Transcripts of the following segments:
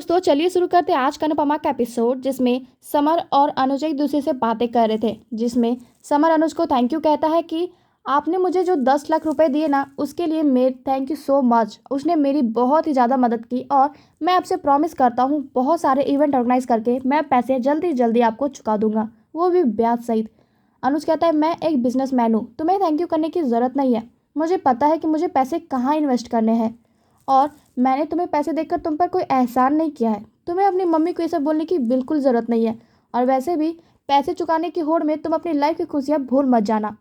दोस्तों चलिए शुरू करते हैं आज का अनुपमा का एपिसोड, जिसमें समर और अनुज एक दूसरे से बातें कर रहे थे। जिसमें समर अनुज को थैंक यू कहता है कि आपने मुझे जो 10 लाख रुपए दिए ना, उसके लिए मेरे थैंक यू सो मच। उसने मेरी बहुत ही ज़्यादा मदद की और मैं आपसे प्रॉमिस करता हूँ बहुत सारे इवेंट ऑर्गेनाइज करके मैं पैसे जल्दी जल्दी आपको चुका दूंगा, वो भी ब्याज सहित। अनुज कहता है मैं एक बिजनेसमैन हूँ, तुम्हें थैंक यू करने की ज़रूरत नहीं है। मुझे पता है कि मुझे पैसे कहाँ इन्वेस्ट करने हैं और मैंने तुम्हें पैसे देकर तुम पर कोई एहसान नहीं किया है। तुम्हें अपनी मम्मी को ये सब बोलने की बिल्कुल ज़रूरत नहीं है। और वैसे भी पैसे चुकाने की होड़ में तुम अपनी लाइफ की खुशियाँ भूल मत जाना।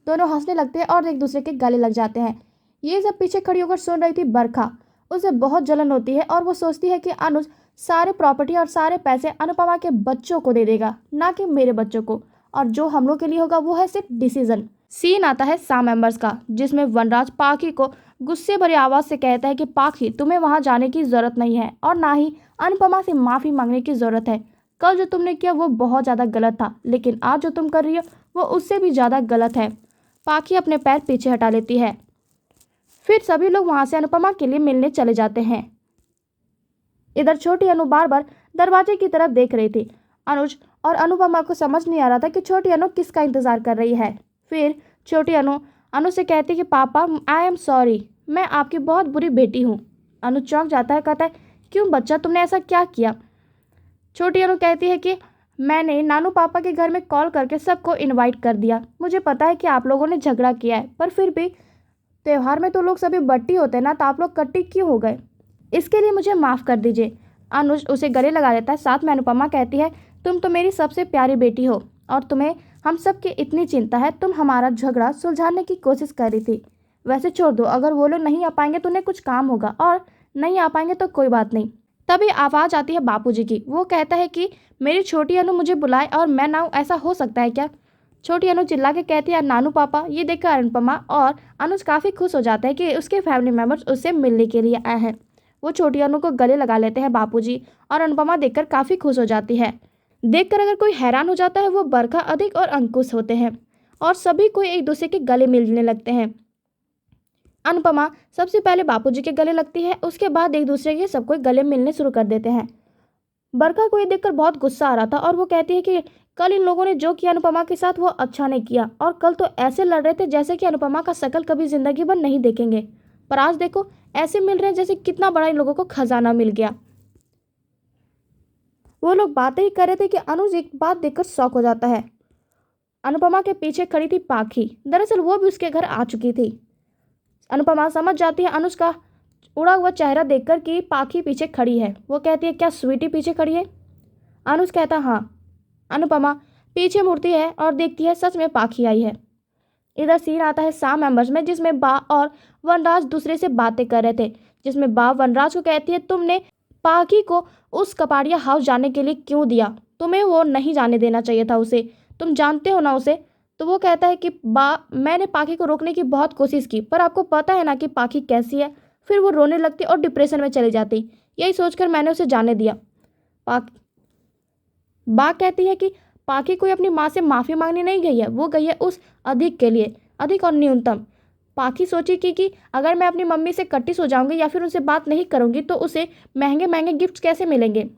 दोनों हंसने लगते हैं और एक दूसरे के गले लग जाते हैं। ये सब पीछे खड़ी होकर सुन रही थी बरखा। उसे बहुत जलन होती है और वो सोचती है कि अनुज सारे प्रॉपर्टी और सारे पैसे अनुपमा के बच्चों को दे देगा, ना कि मेरे बच्चों को। और जो हम लोग के लिए होगा वो है सिर्फ डिसीजन। सीन आता है सा मेंबर्स का, जिसमें वनराज पाखी को गुस्से भरी आवाज से कहता है कि पाखी, तुम्हें वहां जाने की जरूरत नहीं है और ना ही अनुपमा से माफी मांगने की जरूरत है। कल जो तुमने किया वो बहुत ज्यादा गलत था, लेकिन आज जो तुम कर रही हो वो उससे भी ज्यादा गलत है। पाखी अपने पैर पीछे हटा लेती है। फिर सभी लोग वहां से अनुपमा के लिए मिलने चले जाते हैं। इधर छोटी अनु बार बार दरवाजे की तरफ देख रही थी। अनुज और अनुपमा को समझ नहीं आ रहा था कि छोटी अनु किसका इंतजार कर रही है। फिर छोटी अनु से कहती कि पापा आई एम सॉरी, मैं आपकी बहुत बुरी बेटी हूँ। अनु चौंक जाता है, कहता है क्यों बच्चा, तुमने ऐसा क्या किया। छोटी अनु कहती है कि मैंने नानू पापा के घर में कॉल करके सबको इनवाइट कर दिया। मुझे पता है कि आप लोगों ने झगड़ा किया है, पर फिर भी त्योहार में तो लोग सभी बट्टी होते हैं ना, तो आप लोग कट्टी क्यों हो गए। इसके लिए मुझे माफ़ कर दीजिए। अनुज उसे गले लगा देता है। साथ में अनुपमा कहती है तुम तो मेरी सबसे प्यारी बेटी हो और तुम्हें हम सब की इतनी चिंता है। तुम हमारा झगड़ा सुलझाने की कोशिश कर रही थी। वैसे छोड़ दो, अगर वो लोग नहीं आ पाएंगे तो उन्हें कुछ काम होगा और नहीं आ पाएंगे तो कोई बात नहीं। तभी आवाज़ आती है बापूजी की। वो कहता है कि मेरी छोटी अनु मुझे बुलाए और मैं ना आऊं, ऐसा हो सकता है क्या। छोटी अनु चिल्ला के कहती है नानू पापा। ये देखकर अनुपमा और अनुज काफ़ी खुश हो जाते हैं कि उसके फैमिली मेम्बर्स उससे मिलने के लिए आए हैं। वो छोटी अनु को गले लगा लेते हैं बापूजी और अनुपमा देखकर काफ़ी खुश हो जाती है। देखकर अगर कोई हैरान हो जाता है वो बरखा, अधिक और अंकुश होते हैं और सभी कोई एक दूसरे के गले मिलने लगते हैं। अनुपमा सबसे पहले बापूजी के गले लगती है, उसके बाद एक दूसरे के सब कोई गले मिलने शुरू कर देते हैं। बरखा को ये देखकर बहुत गुस्सा आ रहा था और वो कहती है कि कल इन लोगों ने जो किया अनुपमा के साथ वो अच्छा नहीं किया और कल तो ऐसे लड़ रहे थे जैसे कि अनुपमा का शकल कभी जिंदगी भर नहीं देखेंगे, पर आज देखो ऐसे मिल रहे हैं जैसे कितना बड़ा इन लोगों को खजाना मिल गया। वो लोग बातें ही कर रहे थे कि अनुज एक बात देखकर शॉक हो जाता है। अनुपमा के पीछे खड़ी थी पाखी। दरअसल वो भी उसके घर आ चुकी थी। अनुपमा समझ जाती है अनुज का उड़ा हुआ चेहरा देखकर कि पाखी पीछे खड़ी है। वो कहती है क्या स्वीटी पीछे खड़ी है। अनुज कहता हाँ। अनुपमा पीछे मुड़ती है और देखती है सच में पाखी आई है। इधर सीन आता है सा मेंबर्स में, जिसमें बा और वनराज दूसरे से बातें कर रहे थे। जिसमें बा वनराज को कहती है तुमने पाखी को उस कपाड़िया हाउस जाने के लिए क्यों दिया, तुम्हें वो नहीं जाने देना चाहिए था उसे, तुम जानते हो ना उसे। तो वो कहता है कि बा मैंने पाखी को रोकने की बहुत कोशिश की, पर आपको पता है ना कि पाखी कैसी है। फिर वो रोने लगती और डिप्रेशन में चली जाती, यही सोचकर मैंने उसे जाने दिया। बा कहती है कि पाखी कोई अपनी माँ से माफ़ी मांगने नहीं गई है, वो गई है उस अधिक के लिए, अधिक और न्यूनतम। पाखी सोची कि अगर मैं अपनी मम्मी से कट्टी सो जाऊंगी या फिर उनसे बात नहीं करूंगी तो उसे महंगे महंगे गिफ्ट्स कैसे मिलेंगे।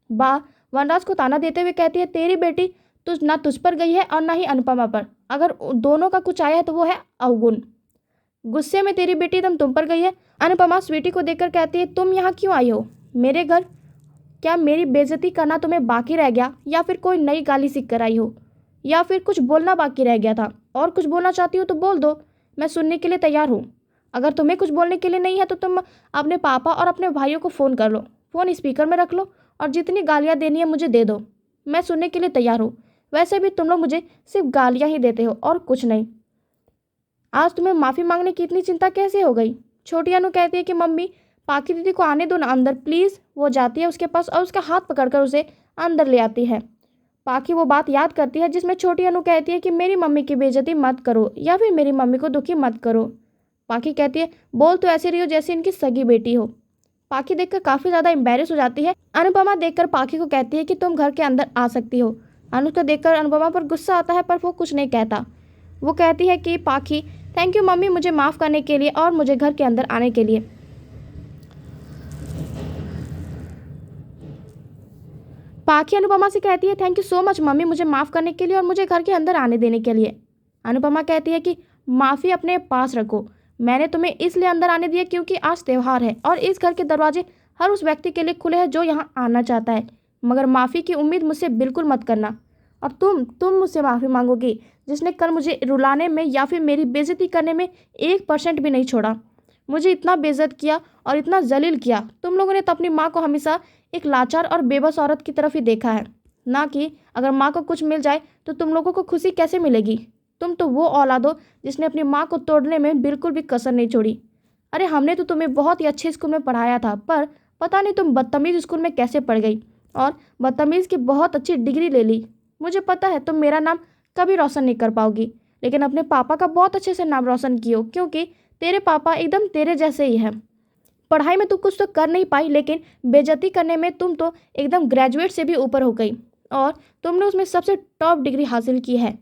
बा वनराज को ताना देते हुए कहती है तेरी बेटी ना तुझ पर गई है और ना ही अनुपमा पर, अगर दोनों का कुछ आया है तो वो है अवगुण। गुस्से में तेरी बेटी एकदम तुम पर गई है। अनुपमा स्वीटी को देखकर कहती है तुम यहाँ क्यों आई हो मेरे घर, क्या मेरी बेइज्जती करना तुम्हें बाकी रह गया या फिर कोई नई गाली सीख कर आई हो, या फिर कुछ बोलना बाकी रह गया था। और कुछ बोलना चाहती हो तो बोल दो, मैं सुनने के लिए तैयार हूँ। अगर तुम्हें कुछ बोलने के लिए नहीं है तो तुम अपने पापा और अपने भाइयों को फ़ोन कर लो, फ़ोन स्पीकर में रख लो और जितनी गालियाँ देनी है मुझे दे दो, मैं सुनने के लिए तैयार हूँ। वैसे भी तुम लोग मुझे सिर्फ गालियाँ ही देते हो और कुछ नहीं। आज तुम्हें माफ़ी मांगने की इतनी चिंता कैसे हो गई। छोटी अनु कहती है कि मम्मी पाखी दीदी को आने दो ना अंदर प्लीज़। वो जाती है उसके पास और उसका हाथ पकड़कर उसे अंदर ले आती है। पाखी वो बात याद करती है जिसमें छोटी अनु कहती है कि मेरी मम्मी की बेइज्जती मत करो या फिर मेरी मम्मी को दुखी मत करो। पाखी कहती है बोल तो ऐसे रही हो जैसे इनकी सगी बेटी हो। पाखी देखकर काफ़ी ज़्यादा एम्बेरस हो जाती है। अनुपमा देखकर पाखी को कहती है कि तुम घर के अंदर आ सकती हो। अनुज को देखकर अनुपमा पर गुस्सा आता है पर वो कुछ नहीं कहता। वो कहती है कि पाखी थैंक यू मम्मी मुझे माफ़ करने के लिए और मुझे घर के अंदर आने के लिए। पाखी अनुपमा से कहती है, thank you so much mummy, मुझे माफ़ करने के लिए और मुझे घर के अंदर आने देने के लिए। अनुपमा कहती है कि माफ़ी अपने पास रखो, मैंने तुम्हें इसलिए अंदर आने दिया क्योंकि आज त्यौहार है और इस घर के दरवाजे हर उस व्यक्ति के लिए खुले हैं जो यहाँ आना चाहता है। मगर माफ़ी की उम्मीद मुझसे बिल्कुल मत करना। और तुम मुझसे माफ़ी मांगोगी जिसने कल मुझे रुलाने में या फिर मेरी बेइज्जती करने में 1% भी नहीं छोड़ा। मुझे इतना बेइज्जत किया और इतना जलील किया। तुम लोगों ने तो अपनी माँ को हमेशा एक लाचार और बेबस औरत की तरफ ही देखा है, ना कि अगर माँ को कुछ मिल जाए तो तुम लोगों को खुशी कैसे मिलेगी। तुम तो वो औलाद हो जिसने अपनी माँ को तोड़ने में बिल्कुल भी कसर नहीं छोड़ी। अरे हमने तो तुम्हें बहुत ही अच्छे स्कूल में पढ़ाया था, पर पता नहीं तुम बदतमीज़ स्कूल में कैसे पढ़ गई और बदतमीज़ की बहुत अच्छी डिग्री ले ली। मुझे पता है तुम मेरा नाम कभी रोशन नहीं कर पाओगी, लेकिन अपने पापा का बहुत अच्छे से नाम रोशन कियो, क्योंकि तेरे पापा एकदम तेरे जैसे ही हैं। पढ़ाई में तू कुछ तो कर नहीं पाई, लेकिन बेइज्जती करने में तुम तो एकदम ग्रेजुएट से भी ऊपर हो गई और तुमने उसमें सबसे टॉप डिग्री हासिल की है।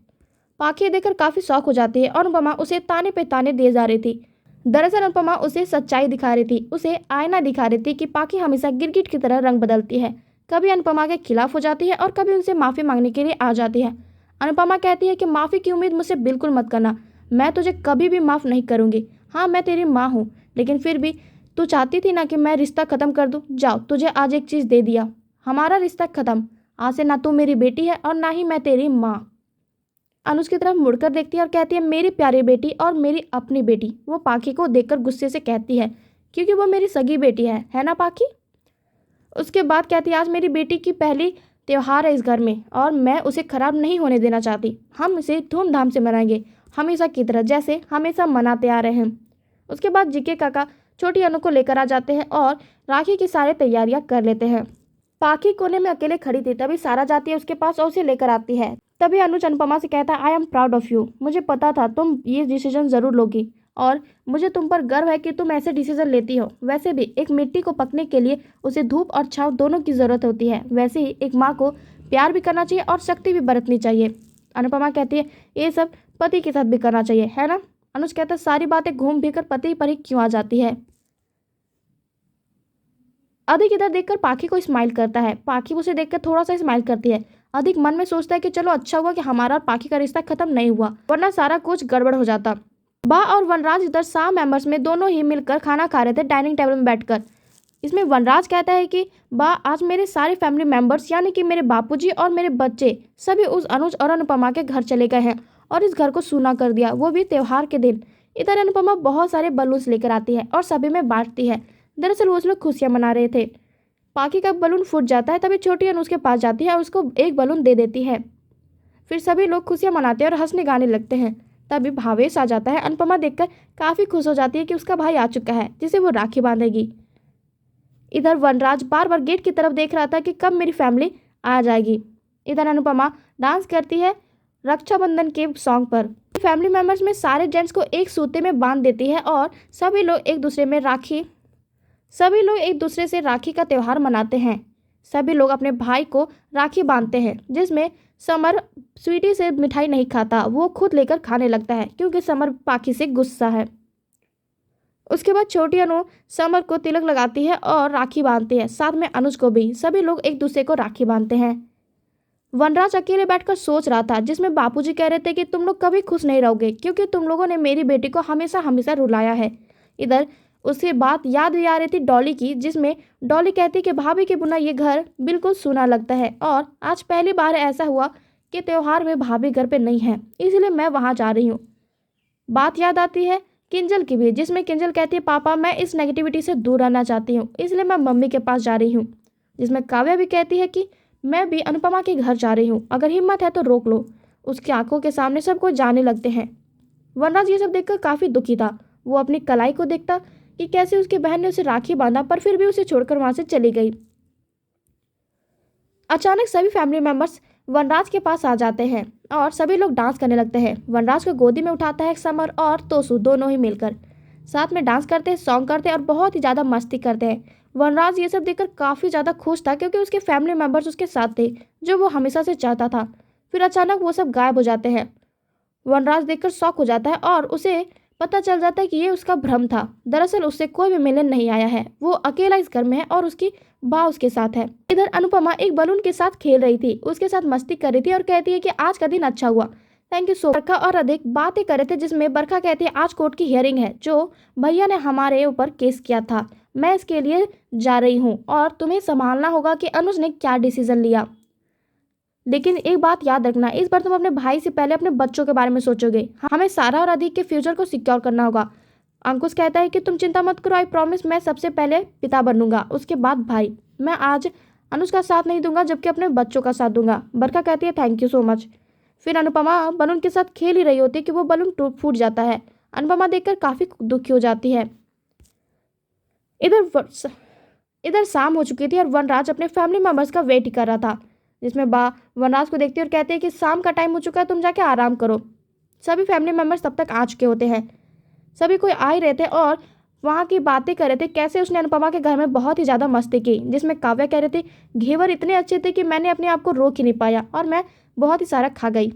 पाखी देखकर काफ़ी शौक हो जाती है और अनुपमा उसे ताने पे ताने दिए जा रही थी। दरअसल अनुपमा उसे सच्चाई दिखा रही थी, उसे आईना दिखा रही थी कि पाखी हमेशा गिरगिट की तरह रंग बदलती है। कभी अनुपमा के खिलाफ हो जाती है और कभी उनसे माफ़ी मांगने के लिए आ जाती है। अनुपमा कहती है कि माफ़ी की उम्मीद मुझसे बिल्कुल मत करना, मैं तुझे कभी भी माफ़ नहीं करूँगी। हाँ, मैं तेरी माँ हूँ, लेकिन फिर भी तू चाहती थी ना कि मैं रिश्ता ख़त्म कर दूँ। जाओ, तुझे आज एक चीज़ दे दिया, हमारा रिश्ता ख़त्म। आज से ना तू मेरी बेटी है और ना ही मैं तेरी माँ। अनुज की तरफ मुड़कर देखती है और कहती है, मेरी प्यारी बेटी और मेरी अपनी बेटी। वो पाखी को देखकर गुस्से से कहती है, क्योंकि वो मेरी सगी बेटी है ना पाखी। उसके बाद कहती है, आज मेरी बेटी की पहली त्यौहार है इस घर में और मैं उसे खराब नहीं होने देना चाहती। हम इसे धूमधाम से मनाएंगे, हमेशा की तरह, जैसे हमेशा मनाते आ रहे हैं। उसके बाद जीके काका छोटी अनु को लेकर आ जाते हैं और राखी की सारी तैयारियां कर लेते हैं। पाखी कोने में अकेले खड़ी थी, तभी सारा जाती है उसके पास और उसे लेकर आती है। तभी अनुज अनुपमा से कहता है, I am proud of you, मुझे पता था तुम ये डिसीजन ज़रूर लोगी और मुझे तुम पर गर्व है कि तुम ऐसे डिसीजन लेती हो। वैसे भी एक मिट्टी को पकने के लिए उसे धूप और छांव दोनों की ज़रूरत होती है, वैसे ही एक माँ को प्यार भी करना चाहिए और शक्ति भी बरतनी चाहिए। अनुपमा कहती है, ये सब पति के साथ भी करना चाहिए, है ना। अनुज कहता है, सारी बातें घूम फिर कर पति पर ही क्यों आ जाती है। अधिक इधर देखकर पाखी को स्माइल करता है। पाखी उसे देखकर थोड़ा सा स्माइल करती है। अधिक मन में सोचता है कि चलो अच्छा हुआ कि हमारा और पाखी का रिश्ता खत्म नहीं हुआ, वरना सारा कुछ गड़बड़ हो जाता। बा और वनराज इधर शाह मेंबर्स में दोनों ही मिलकर खाना खा रहे थे डाइनिंग टेबल में बैठकर। इसमें वनराज कहता है कि बा, आज मेरे सारे फैमिली मेंबर्स यानी कि मेरे बापूजी और मेरे बच्चे सभी उस अनुज और अनुपमा के घर चले गए हैं और इस घर को सूना कर दिया, वो भी त्योहार के दिन। इधर अनुपमा बहुत सारे बलून्स लेकर आती है और सभी में बांटती है। दरअसल वो लोग खुशियाँ मना रहे थे। पाखी का बलून फूट जाता है, तभी छोटी अनु उसके पास जाती है और उसको एक बलून दे देती है। फिर सभी लोग खुशियाँ मनाते हैं और हंसने गाने लगते हैं। तभी भावेश आ जाता है। अनुपमा देखकर काफ़ी खुश हो जाती है कि उसका भाई आ चुका है जिसे वो राखी बांधेगी। इधर वनराज बार बार गेट की तरफ देख रहा था कि कब मेरी फैमिली आ जाएगी। इधर अनुपमा डांस करती है रक्षाबंधन के सॉन्ग पर। फैमिली मेम्बर्स में सारे जेंट्स को एक सूते में बांध देती है और सभी लोग एक दूसरे से राखी का त्यौहार मनाते हैं। सभी लोग अपने भाई को राखी बांधते हैं, जिसमें समर स्वीटी से मिठाई नहीं खाता, वो खुद लेकर खाने लगता है क्योंकि समर पाखी से गुस्सा है। उसके बाद छोटी अनु समर को तिलक लगाती है और राखी बांधती है, साथ में अनुज को भी। सभी लोग एक दूसरे को राखी बांधते हैं। वनराज अकेले बैठकर सोच रहा था, जिसमें बापूजी कह रहे थे कि तुम लोग कभी खुश नहीं रहोगे क्योंकि तुम लोगों ने मेरी बेटी को हमेशा हमेशा रुलाया है। इधर उसकी बात याद भी आ रही थी डॉली की, जिसमें डॉली कहती कि भाभी के बिना ये घर बिल्कुल सूना लगता है और आज पहली बार ऐसा हुआ कि त्योहार में भाभी घर पे नहीं है, इसलिए मैं वहाँ जा रही हूँ। बात याद आती है किंजल की भी, जिसमें किंजल कहती है, पापा मैं इस नेगेटिविटी से दूर रहना चाहती हूँ, इसलिए मैं मम्मी के पास जा रही हूँ। जिसमें काव्या भी कहती है कि मैं भी अनुपमा के घर जा रही हूँ, अगर हिम्मत है तो रोक लो। उसकी आंखों के सामने सबको जाने लगते हैं। वनराज ये सब देखकर काफ़ी दुखी था। वो अपनी कलाई को देखता कि कैसे उसकी बहन ने उसे राखी बांधा, पर फिर भी उसे छोड़कर वहाँ से चली गई। अचानक सभी फैमिली मेम्बर्स वनराज के पास आ जाते हैं और सभी लोग डांस करने लगते हैं। वनराज को गोदी में उठाता है समर और तोसू, दोनों ही मिलकर साथ में डांस करते हैं, सॉन्ग करते हैं और बहुत ही ज़्यादा मस्ती करते हैं। वनराज ये सब देखकर काफ़ी ज़्यादा खुश था क्योंकि उसके फैमिली मेम्बर्स उसके साथ थे, जो वो हमेशा से चाहता था। फिर अचानक वो सब गायब हो जाते हैं। वनराज देखकर शॉक हो जाता है और उसे पता चल जाता है कि ये उसका भ्रम था। दरअसल उससे कोई भी मिलने नहीं आया है, वो अकेला इस घर में है और उसकी माँ उसके साथ है। इधर अनुपमा एक बलून के साथ खेल रही थी, उसके साथ मस्ती कर रही थी और कहती है कि आज का दिन अच्छा हुआ, थैंक यू सो। बरखा और अधिक बातें कर रहे थे, जिसमें बरखा कहती है आज कोर्ट की हियरिंग है, जो भैया ने हमारे ऊपर केस किया था, मैं इसके लिए जा रही हूँ और तुम्हें संभालना होगा कि अनुज ने क्या डिसीजन लिया। लेकिन एक बात याद रखना, इस बार तुम अपने भाई से पहले अपने बच्चों के बारे में सोचोगे। हमें सारा और अधिक के फ्यूचर को सिक्योर करना होगा। अंकुश कहता है कि तुम चिंता मत करो, आई प्रॉमिस, मैं सबसे पहले पिता बनूंगा, उसके बाद भाई। मैं आज अनुज का साथ नहीं दूंगा जबकि अपने बच्चों का साथ दूंगा। बरखा कहती है थैंक यू सो मच। फिर अनुपमा बलून के साथ खेल ही रही होती है कि वो बलून फूट जाता है। अनुपमा देखकर काफी दुखी हो जाती है। इधर शाम हो चुकी थी और वनराज अपने फैमिली मेंबर्स का वेट कर रहा था, जिसमें बा वनराज को देखती है और कहते हैं कि शाम का टाइम हो चुका है, तुम जाके आराम करो। सभी फैमिली मेंबर्स तब तक आ चुके होते हैं। सभी कोई आ ही रहे थे और वहाँ की बातें कर रहे थे कैसे उसने अनुपमा के घर में बहुत ही ज़्यादा मस्ती की, जिसमें काव्या कह रही थी घेवर इतने अच्छे थे कि मैंने अपने आप को रोक ही नहीं पाया और मैं बहुत ही सारा खा गई।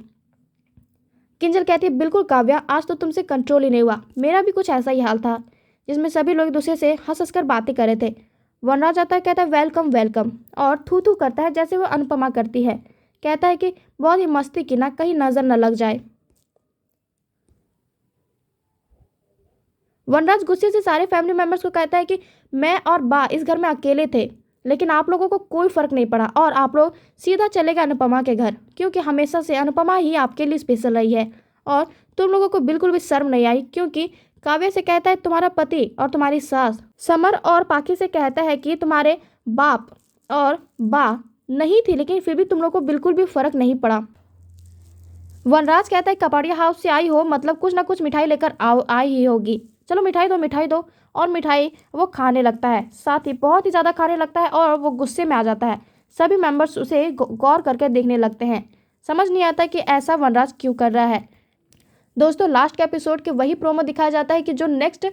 किंजल कहती है बिल्कुल काव्या, आज तो तुमसे कंट्रोल ही नहीं हुआ, मेरा भी कुछ ऐसा ही हाल था। जिसमें सभी लोग एक दूसरे से हंस हंस कर बातें कर रहे थे। वनराज आता है, कहता है वेलकम वेलकम और थू थू करता है जैसे वो अनुपमा करती है। कहता है कि बहुत ही मस्ती की ना, कहीं नजर न लग जाए। वनराज गुस्से से सारे फैमिली मेंबर्स को कहता है कि मैं और बा इस घर में अकेले थे, लेकिन आप लोगों को कोई फर्क नहीं पड़ा और आप लोग सीधा चले गए अनुपमा के घर, क्योंकि हमेशा से अनुपमा ही आपके लिए स्पेशल रही है और तुम लोगों को बिल्कुल भी शर्म नहीं आई। क्योंकि काव्य से कहता है तुम्हारा पति और तुम्हारी सास, समर और पाखी से कहता है कि तुम्हारे बाप और बा नहीं थी, लेकिन फिर भी तुम लोग को बिल्कुल भी फर्क नहीं पड़ा। वनराज कहता है कपाड़िया हाउस से आई हो मतलब कुछ ना कुछ मिठाई लेकर आई ही होगी, चलो मिठाई दो मिठाई दो। और मिठाई वो खाने लगता है, साथ ही बहुत ही ज़्यादा खाने लगता है और वो गुस्से में आ जाता है। सभी मेंबर्स उसे गौर करके देखने लगते हैं। समझ नहीं आता कि ऐसा वनराज क्यों कर रहा है। दोस्तों लास्ट के एपिसोड के वही प्रोमो दिखाया जाता है कि जो नेक्स्ट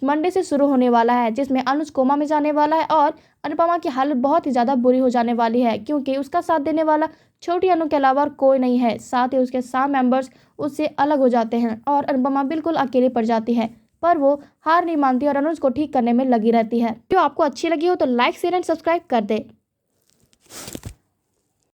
मंडे से शुरू होने वाला है, जिसमें अनुज कोमा में जाने वाला है और अनुपमा की हालत बहुत ही ज़्यादा बुरी हो जाने वाली है, क्योंकि उसका साथ देने वाला छोटी अनु के अलावा और कोई नहीं है। साथ ही उसके सारे मेंबर्स उससे अलग हो जाते हैं और अनुपमा बिल्कुल अकेले पड़ जाती है, पर वो हार नहीं मानती और अनुज को ठीक करने में लगी रहती है। जो आपको अच्छी लगी हो तो लाइक शेयर एंड सब्सक्राइब कर दे।